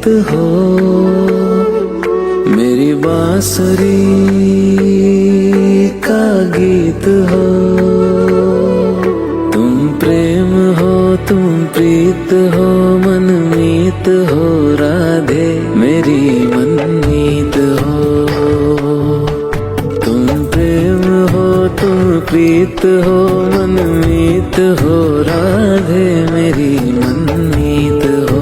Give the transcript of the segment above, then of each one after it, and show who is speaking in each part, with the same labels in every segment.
Speaker 1: गीत हो, मेरी बांसुरी का गीत हो। तुम प्रेम हो, तुम प्रीत हो, मनमीत हो राधे मेरी मनमीत हो। तुम प्रेम हो, तुम प्रीत हो, मनमीत हो राधे मेरी मनमीत हो।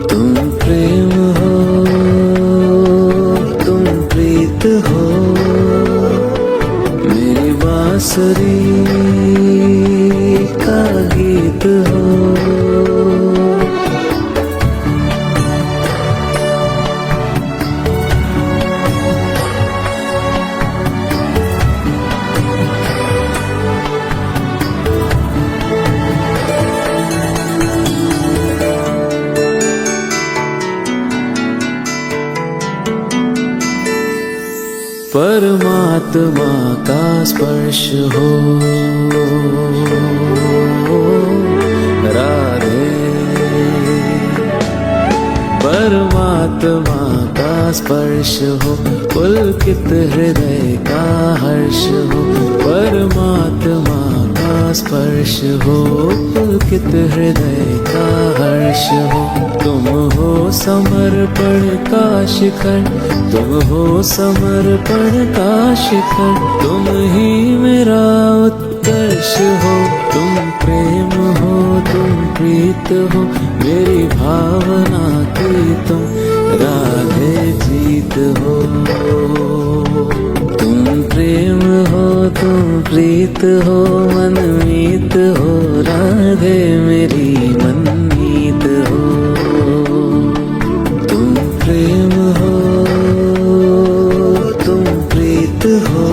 Speaker 1: तुम प्रेम हो, तुम प्रीत हो, मेरी बांसुरी का गीत हो। परमात्मा का स्पर्श हो राधे, परमात्मा का स्पर्श हो, पुलकित हृदय का हर्ष हो। परमात्मा का स्पर्श हो, पुलकित हृदय का हर्ष हो। तुम हो समर्पण का शिखर, तुम हो समर्पण का शिखर, तुम ही मेरा उत्कर्ष हो। तुम प्रेम हो, तुम प्रीत हो, मेरी भावना की तुम राधे जीत हो। तुम प्रेम हो, तुम प्रीत हो, मनमीत हो राधे मेरी मनमीत हो। तुम प्रेम हो, तुम प्रीत हो,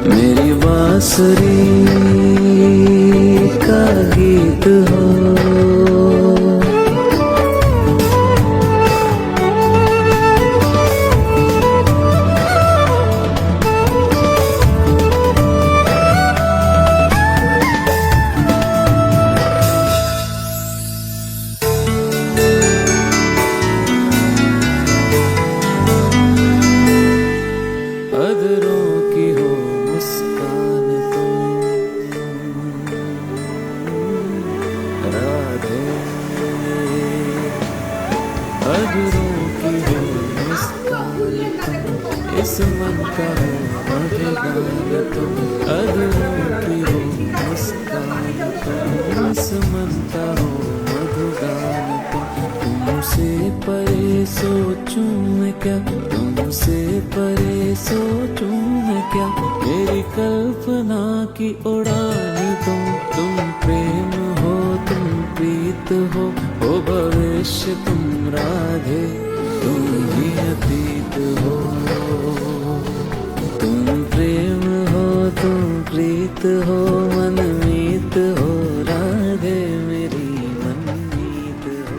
Speaker 1: मेरी बांसुरी का गीत हो। अधरों की हो मुस्कान तुम राधे, अधरों की हो मुस्कान तुम, इस मन का हो मधुगान तुम। अधरों की हो मुस्कान तुम, इस मन का हो मधुगान तुम। तुमसे परे सोचूं मैं क्या, तुमसे परे सोचूं मैं क्या, मेरी कल्पना की उड़ान तुम प्रेम हो, तुम प्रीत हो भविष्य तुम राधे, तुम ही अतीत हो। तुम प्रेम हो, तुम प्रीत हो, मनमीत हो राधे मेरी मनमीत हो।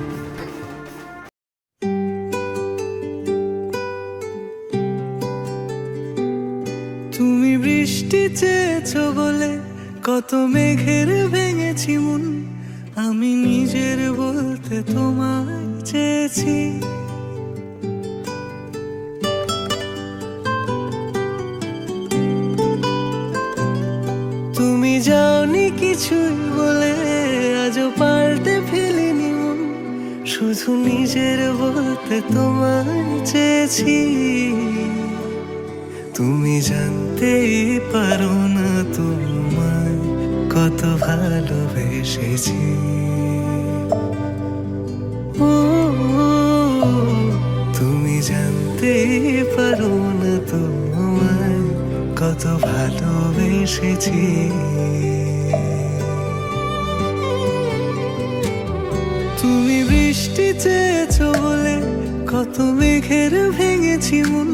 Speaker 2: তুমি বৃষ্টি চেয়েছো বলে কত মেঘের ভেঙেছি মন, আমি নিজের বলতে তোমায় চেয়েছি। তুমি যাওনি কিছুই বলে আজও পাল্টে ফেলিনি মন, শুধু নিজের বলতে তোমায় চেয়েছি। তুমি জানতেই পারো না তোমায় কত ভালোবেসেছি। ও তুমি জানতেই পারো না তোমায় কত ভালোবেসেছি। তুমি বৃষ্টি চেয়েছো বলে কত মেঘের ভেঙেছি মন,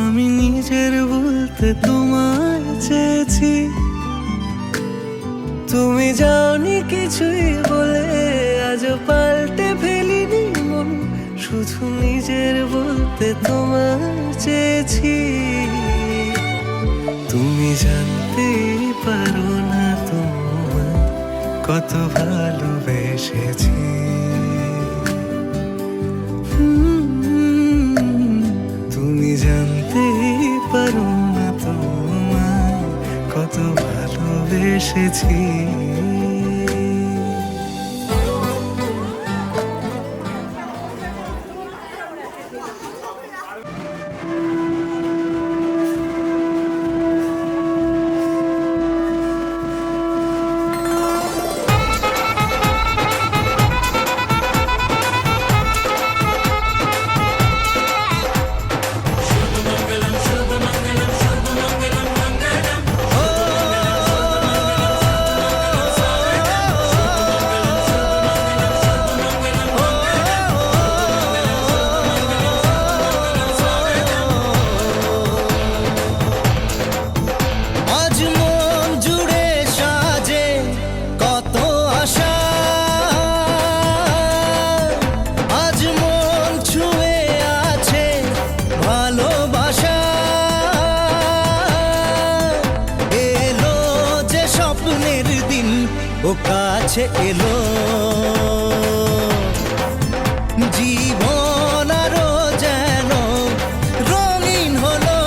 Speaker 2: আমি নিজের বলতে তোমায় চেয়েছি। তুমি যাওনি কিছুই বলে আজও পাল্টে ফেলিনি মন, শুধু নিজের বলতে তোমায় চেয়েছি। তুমি জানতেই পারো না তোমায় কত ভালোবেসেছি। ভালোবেসেছি।
Speaker 3: আজ মন জুড়ে সাজে কত আশা, আজ মন ছুঁয়ে আছে ভালোবাসা। এলো যে স্বপ্নের দিন ও কাছে এলো, জীবন আরো যেন রঙিন হলো।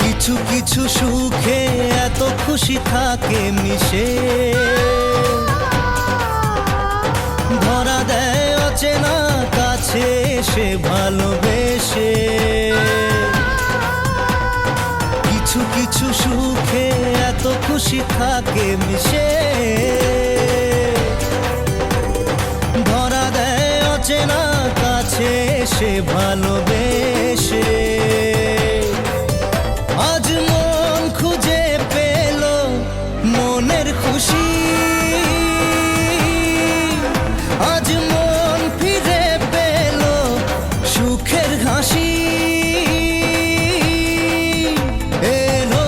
Speaker 3: কিছু কিছু সুখে এত খুশি থাকে মিশে, ধরা দেয় অচেনা কাছে সে ভালোবেসে। কিছু কিছু সুখে এত খুশি থাকে মিশে, ধরা দেয় অচেনা কাছে সে ভালোবেসে। আজ মন খুঁজে পেল মনের খুশি, আজ মন ফিরে পেল সুখের হাসি। এলো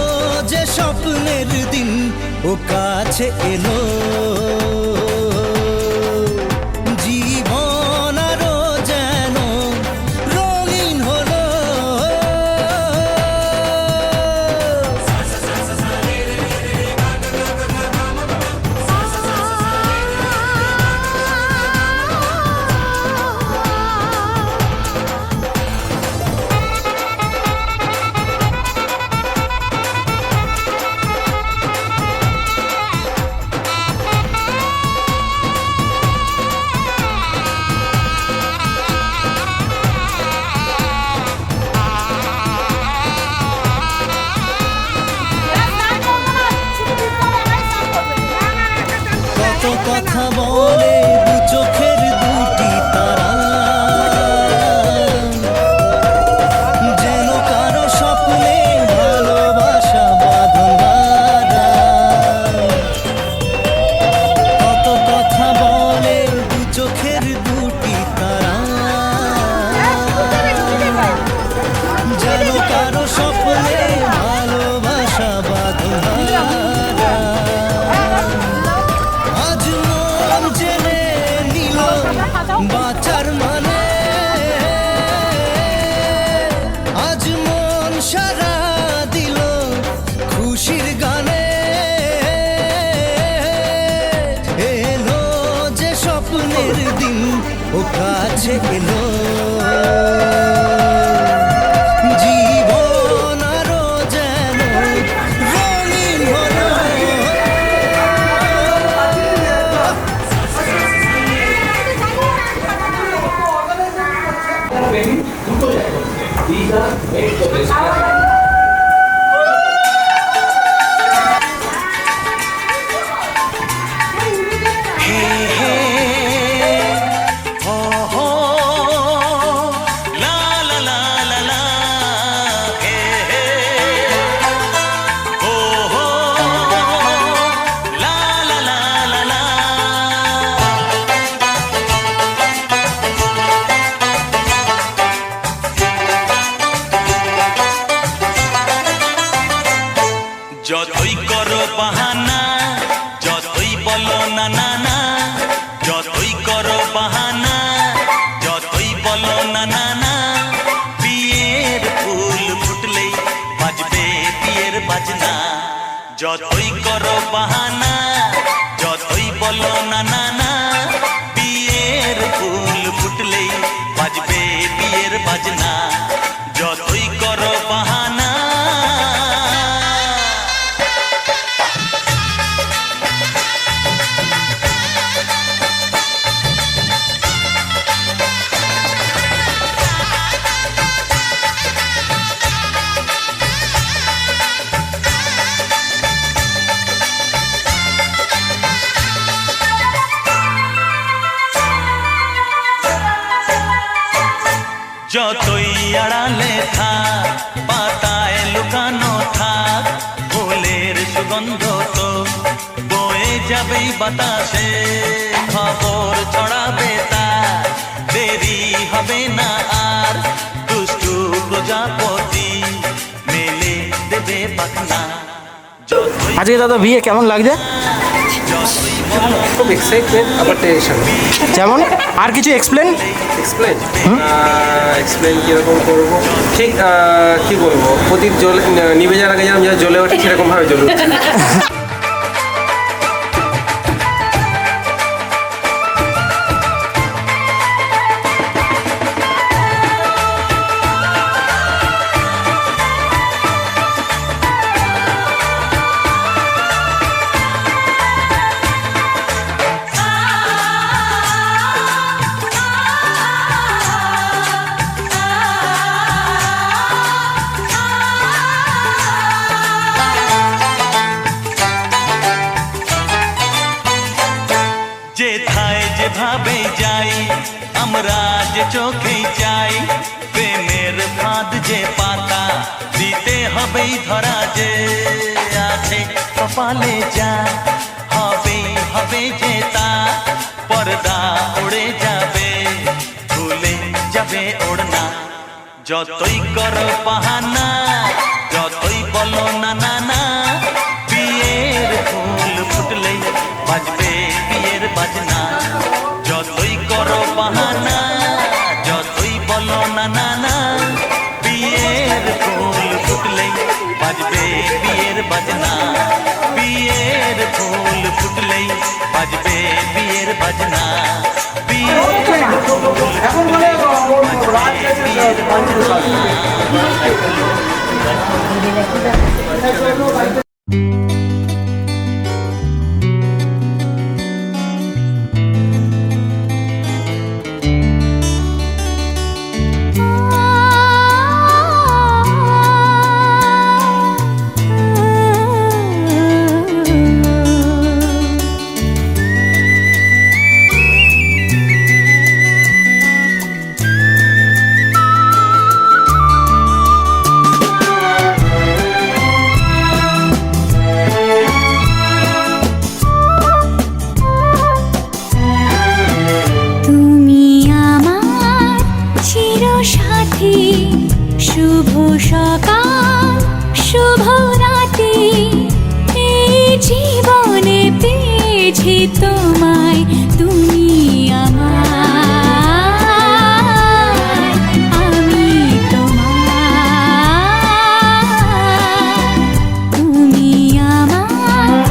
Speaker 3: যে স্বপ্নের দিন ও কাছে এলো, জীবন আরো যেন রঙিন হলো। কত কথা বলে দু চোখের দুটি তারা, যেন কারো স্বপ্নে ভালোবাসা বাঁধা। কত কথা বলে দু চোখের দুটি তারা, যেন কারো স্বপ্নে ভালোবাসা বাঁধা। আজ মন জেনে নিল বাঁচার মানে, আজ মন সারা দিল খুশির গানে। এলো যে স্বপ্নের দিন ও কাছে এলো, জীবন আরো যেন রঙিন হলো।
Speaker 4: যতই করো বাহানা, যতই বলো না না না, যতই করো বাহানা, যতই বলো না না না, বিয়ের ফুল ফুটলেই বাজবে বিয়ের বাজনা। যতই করো বাহানা, যতই বলো না না না, বিয়ের ফুল ফুটলেই বাজবে বিয়ের বাজনা, যতই করো বাহানা। যতই আড়ালে থাক, পাতায় লুকানো থাক, ফুলের সুগন্ধ তো বয়ে যাবেই বাতাসে, খবর ছড়াবে তার, দেরি হবে না আর, দুষ্টু প্রজাপতি মেলে দেবে পাখনা।
Speaker 5: আজকে দাদা বিয়ে কেমন লাগছে?
Speaker 6: খুব এক্সাইটমেন্ট, আবার টেনশন।
Speaker 5: যেমন আর কিছু এক্সপ্লেন
Speaker 6: কীরকম করবো ঠিক কী বলবো, প্রদীপ জ্বলে নিভে যাওয়ার আগে যেরকম জ্বলে ওঠে সেরকমভাবে জ্বলে উঠছে।
Speaker 4: যেথায় যেভাবে যাই আমরা, যে চোখেই চাই, প্রেমের ফাঁদ যে পাতা দিতে হবেই ধরা, যে আছে কপালে যা হবেই হবে যে তা, পর্দা উড়ে যাবে ভুলে যাবে ওড়না, যতই করো বাহানা, যতই বলো না না না, বিয়ের ফুল ফুটলেই বাজবে বিয়ের বাজনা, যতই করো বাহানা, যতই বলো না না না, বিয়ের ফুল ফুটলেই বাজবে বিয়ের বাজনা, বিয়ের ফুল ফুটলেই বাজবে বিয়ের বাজনা, বিয়ের ফুল ফুটলেই বাজবে বিয়ের বাজনা।
Speaker 7: শুভ সকাল শুভ রাতি, এই জীবনে পেয়েছি তোমায়, তুমি আমার, আমি তোমার, তুমি আমার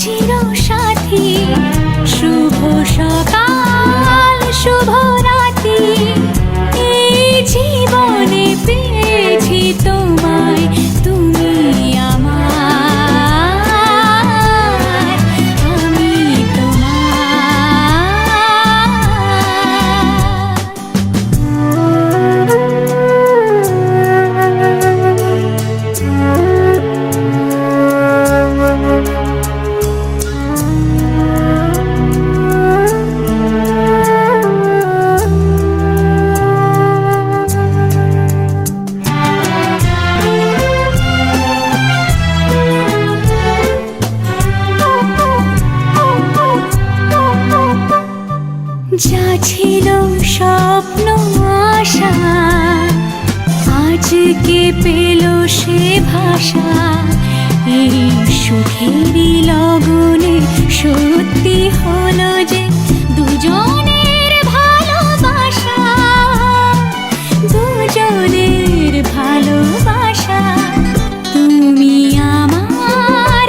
Speaker 7: চিরসাথী। শুভ সকাল শুভ রাতি, এই জীবনে পেয়েছি তোমায়, তুমি আমার, আমি যা ছিল স্বপ্ন আশা, আজকে পেল সে ভাষা, এই সুখেরই লগনে সত্যি হলো যে দুজনের ভালোবাসা, দুজনের ভালোবাসা, তুমি আমার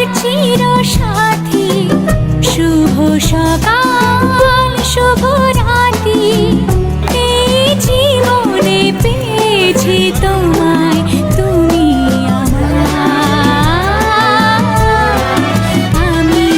Speaker 7: সকাল শুভ রাতি এই জীবনে পেয়েছি তোমায় তুমি আমার আমি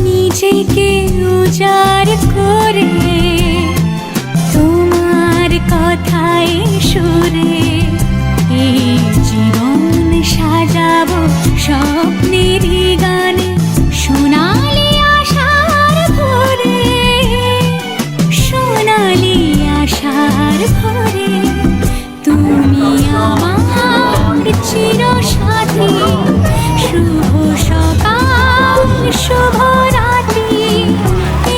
Speaker 7: নিজেকে উজাড় করে তোমার কথায় সুরে এই জীবন সাজাবো স্বপ্নের গানে সোনালি আশার ভরে সোনালি আশার ভরে তুমি আমার চিরসাথী শুভ সকাল শুভ রাতি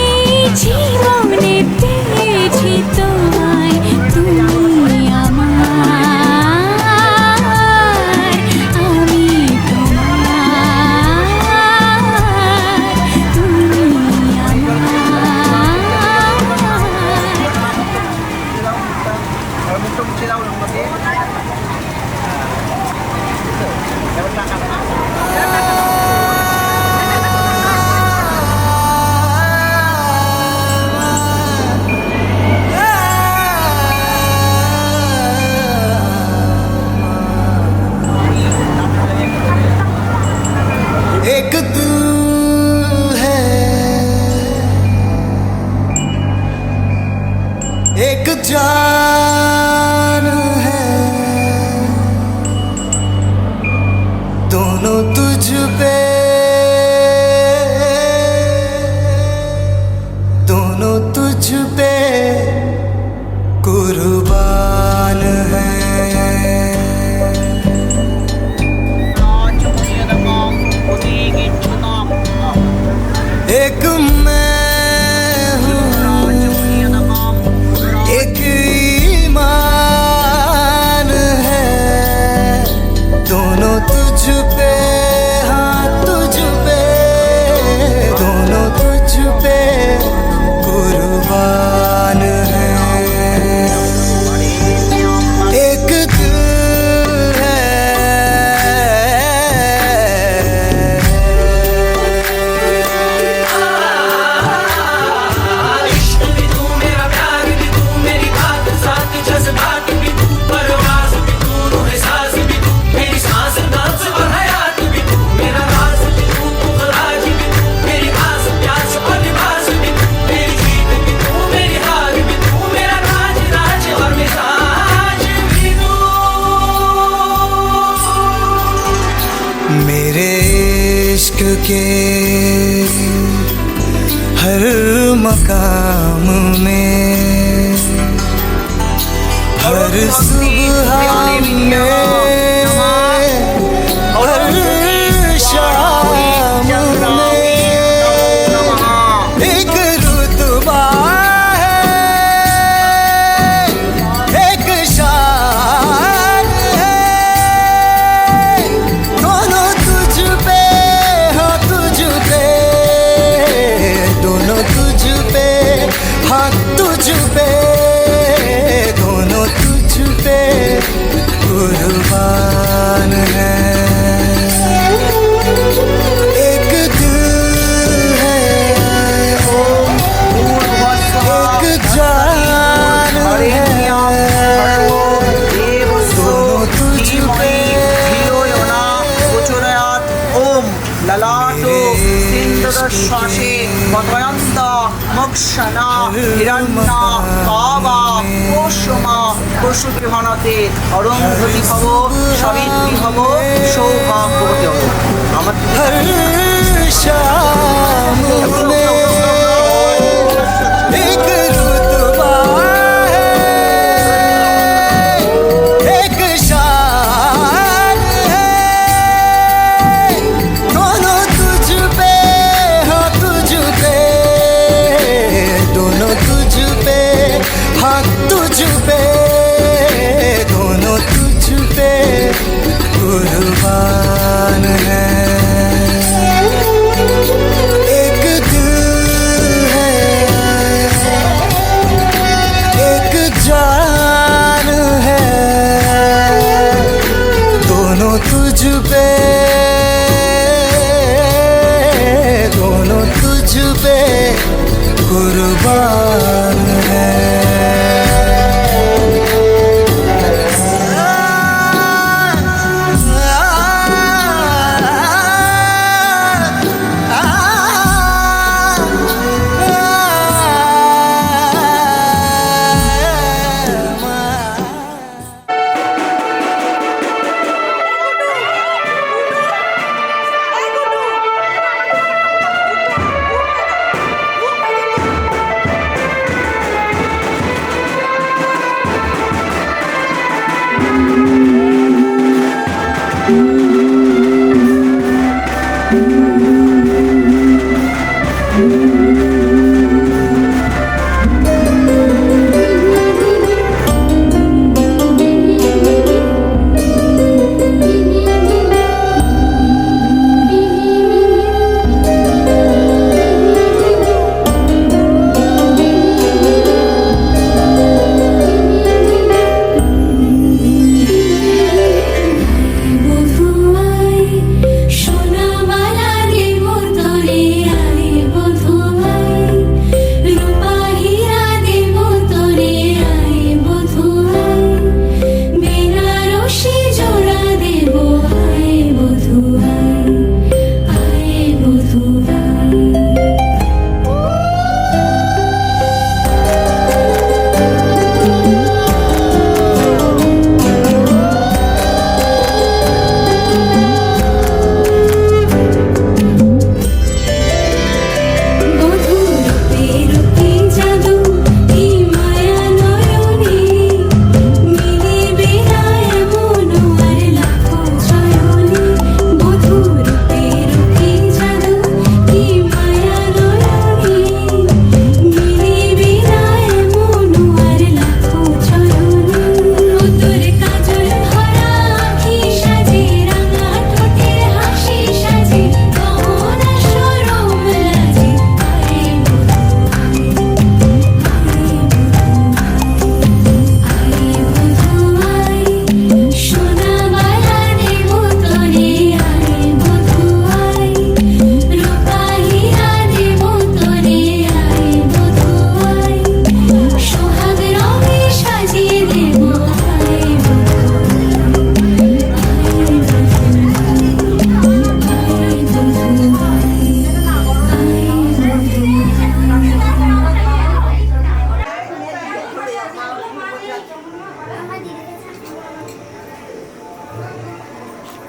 Speaker 7: এই জীবনে পেয়েছি তোমায় তুমি আমার আমি তোমার তুমি
Speaker 2: एक दिल है एक जान है दोनों तुझ पे दोनों तुझ पे कुर्बान है एक मैं हूँ एक ईमान है दोनों तुझ पे हाँ तुझ पे दोनों तुझ पे कुर्बान है एक दिल है मेरे इश्क के हर मकाम में हर सुबह में हर शाम में एक रुतबा है एक शान है दोनों तुझ पे हाँ तुझ पे दोनों तुझ पे हाँ तुझ पे दोनों तुझ पे कुर्बान है एक दिल है एक जान है दोनों तुझ पे
Speaker 8: ओम ललाटो सिंदुरश्वासे पद्मयन्त मोक्षणा हिरण्या कावा कोशमा कोशुभिहनते अरुन्धति भव सवित्री भव सौभाग्यवती भव আমার
Speaker 2: हर शाम में एक रुतबा है एक शान है दोनों तुझ पे हाँ तुझ पे दोनों तुझ पे हाँ तुझ पे दोनों तुझ पे कुर्बान है। एक दिल है, एक जान है, दोनों तुझ पे, दोनों तुझ पे कुर्बान है।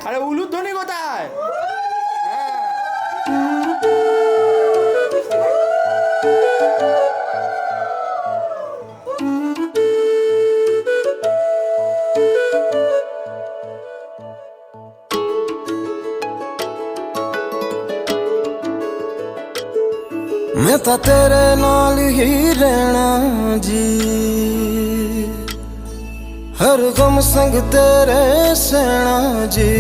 Speaker 5: আরে উলুধ্বনি কোথায়?
Speaker 2: मैं तो तेरे नाल ही रहना जी, हर गम संग तेरे सहना जी।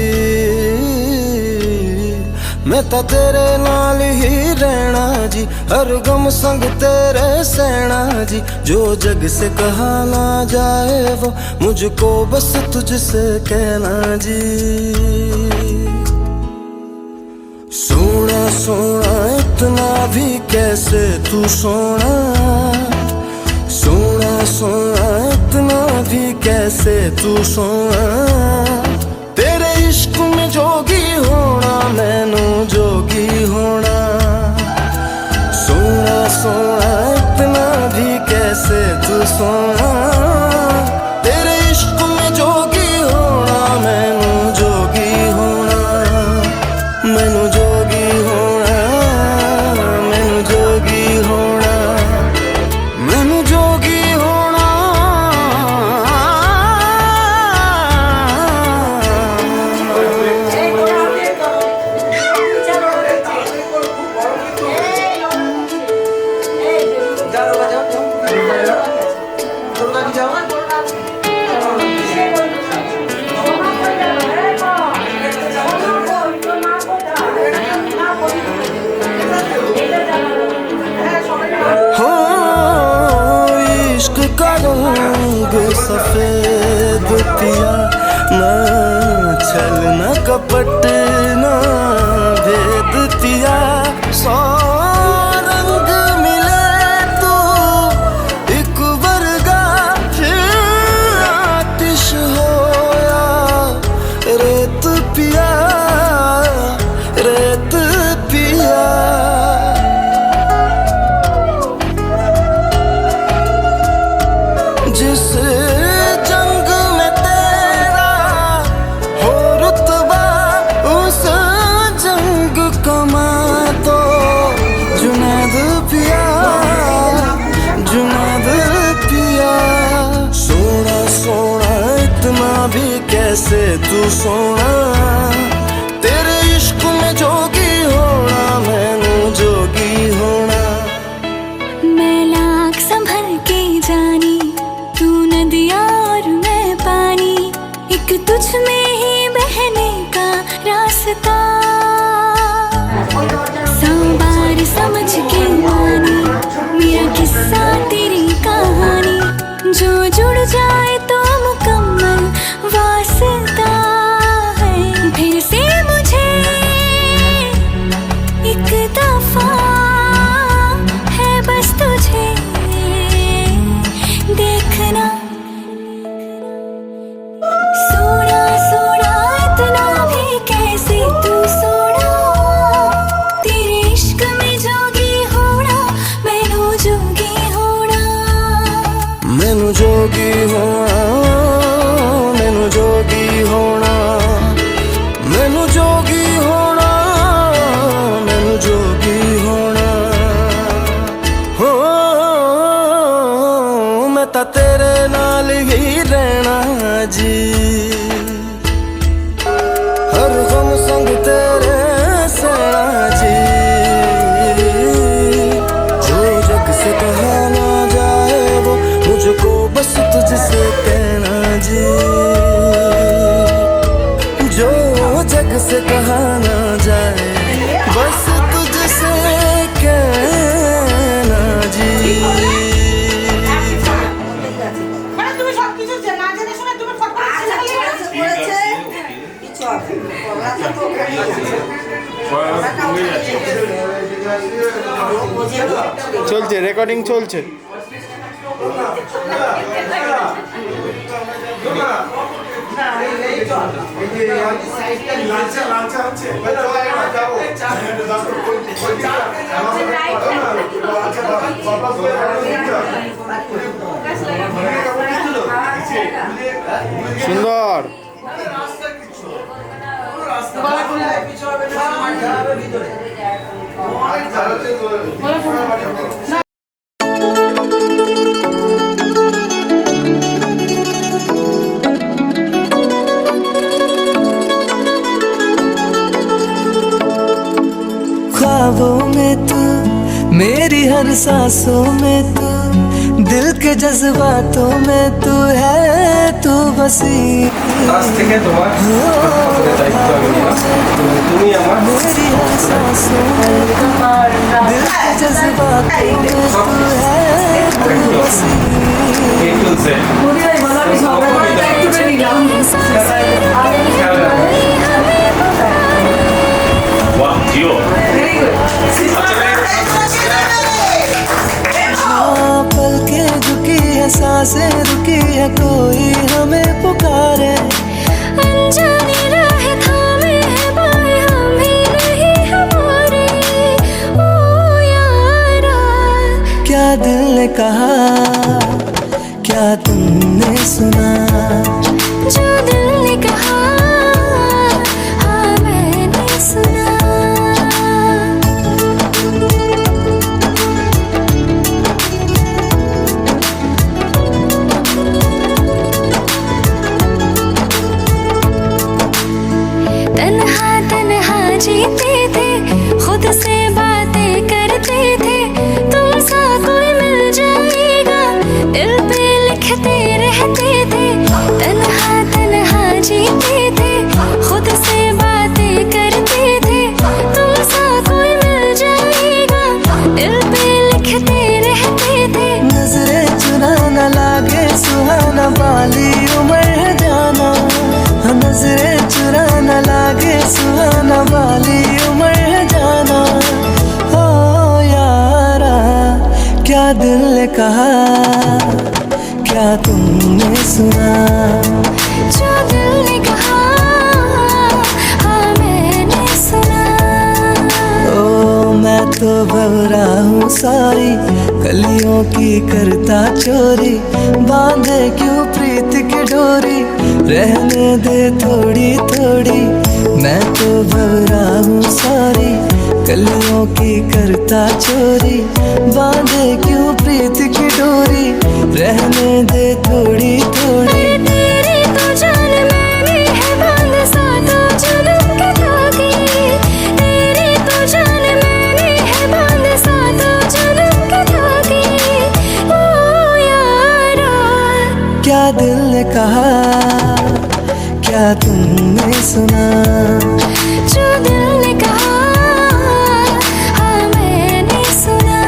Speaker 2: मैं तो तेरे नाल ही रहना जी, हर गम संग तेरे सहना जी। जो जग से कहा ना जाए वो मुझको बस तुझसे कहना जी। सोना सोना इतना भी कैसे तू सोना, सोना सोना इतना भी कैसे तू सोना। तेरे इश्क में जोगी होना मैनू जोगी होना। सोना सोना इतना भी कैसे तू सोना। तेरे इश्क में जोगी होना मैनू जोगी होना। मैनू जोगी होना, मैनू जोगी होना, मैनू जोगी होना।
Speaker 8: जाओ
Speaker 2: रंग सफेद पिया, ना छल न कपट ना भेद पिया। सौ रंग मिले तो एक वर्गा फिर आतिश होया रेत पिया, रेत पिया। जिस जंग में तेरा हो रुतबा उस जंग कमा तो जुनैद पिया, जुनैद पिया। सोना सोना इतना भी कैसे तू सोना, तेरे इश्क में जोगी होना मैनू जोगी होना।
Speaker 7: मैं लाख संभल के जानी, तू नदिया और मैं पानी, एक तुझ में ही बहने का रास्ता। सौ बार समझ के मानी मेरा किस्सा तेरी कहानी, जो जुड़ जाए तो मुकम्मल वास्ता है। फिर से मुझे एक दफा है बस तुझे देखना। सोना सोना इतना भी कैसे तू सोना, तेरे इश्क में जोगी होना मैनू जोगी होना।
Speaker 2: मैनू जोगी होना, मैनू जोगी होना, मैनू जोगी होना, मैनू जोगी होना। हो मैं तां तेरे नाल ही रहना जी, हर गम संग तेरे सहना जी। जो जग से कहा ना जाए वो मुझको बस तुझसे कहना जी, जो जग से कहा ना जाए बस तुझसे कहना जी।
Speaker 8: মানে তুমি সবকিছু না জেনে শুনে তুমি ফট করে কিছু হবে
Speaker 5: চলছে, রেকর্ডিং চলছে। সুন্দর।
Speaker 1: ख्वाबों में तू, मेरी हर सांसों में तू, दिल के जज्बातों में तू है, तू बसी।
Speaker 6: আজ থেকে তোমার দায়িত্ব আমি নিলাম, তুমি আমার
Speaker 1: मेरी हर सांसों में तू, दिल के जज्बातों में तू है, तू बसी।
Speaker 6: A to Z।
Speaker 4: वाह जियो।
Speaker 1: हाँ, पलकें झुकी है, सांसें रुकी है, कोई हमें पुकारे।
Speaker 7: अनजानी राह थामे है बाएं हम ही नहीं हमारे। ओ यारा
Speaker 1: क्या दिल ने कहा, क्या तुमने सुना,
Speaker 7: जो दिल ने कहा हाँ मैंने सुना। तन्हा तन्हा जीते थे, खुद से बातें करते थे, तुमसा कोई मिल जाएगा दिल पे लिखते रहते थे। तन्हा तन्हा जीते थे, खुद से बातें करते थे, तुमसा कोई मिल जाएगा दिल पे लिखते रहते थे।
Speaker 1: नजरें चुरा न लागे दिल ने कहा, क्या तुमने सुना?
Speaker 7: जो दिल ने कहा, हाँ मैंने सुना।
Speaker 1: ओ मैं तो भवरा हूँ सारी, कलियों की करता चोरी, बांधे क्यों प्रीत की डोरी, रहने दे थोड़ी थोड़ी। मैं तो भवरा हूँ सारी, कलियों की करता चोरी, बांधे क्यों प्रीत की डोरी, रहने दे थोड़ी थोड़ी।
Speaker 7: तेरी तो जान मैंने है बांध सातों जन्म के धागे, तेरी तो जान मैंने है बांध सातों जन्म के धागे। ओ यारा,
Speaker 1: क्या दिल ने कहा, क्या तुमने सुना?
Speaker 7: जो दिल ने कहा, हाँ मैंने सुना।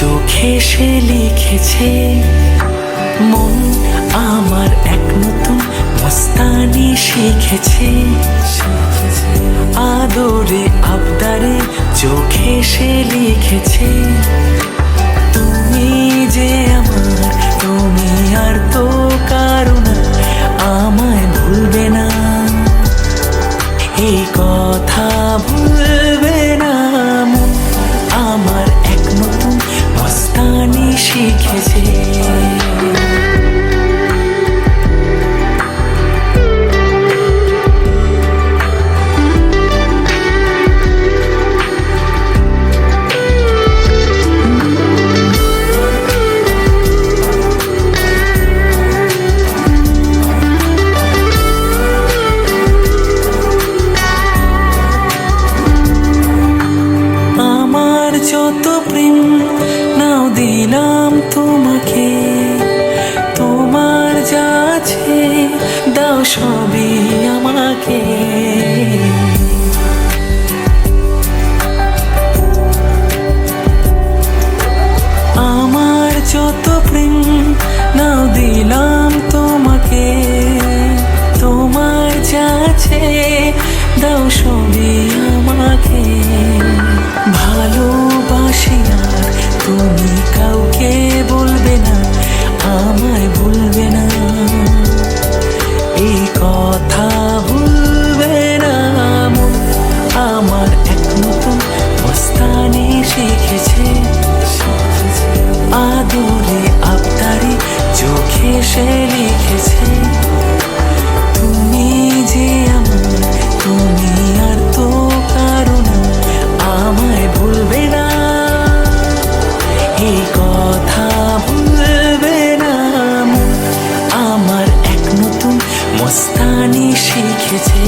Speaker 1: চোখে সে লিখেছে মন আমার এক নতুন মস্তানি শিখেছে আদরে আবদারে চোখে সে লিখেছে তুমি যে আমার তুমি আর তো কারো না আমায় ভুলবে না এই কথা ভুলবে না মন আমার এক নতুন মস্তানি শিখেছে যত প্রেম নাও দিলাম তোমাকে তোমার যা আছে দাও সবই আমাকে আমার যত প্রেম নাও দিলাম তোমাকে তোমার যা আছে দাও সবই আমাকে ভালোবাসি আর তুমি কাউকে বলবে না আমায় ভুলবে না এই কথা ভুলবে না মন আমার এক নতুন মস্তানি শিখেছে আদরে আবদারে চোখে সে লিখেছে তুমি যে আমার তুমি আর তো কারো না আমায় ভুলবে না এই কথা ভুলবে না মন আমার এক নতুন মস্তানি শিখেছে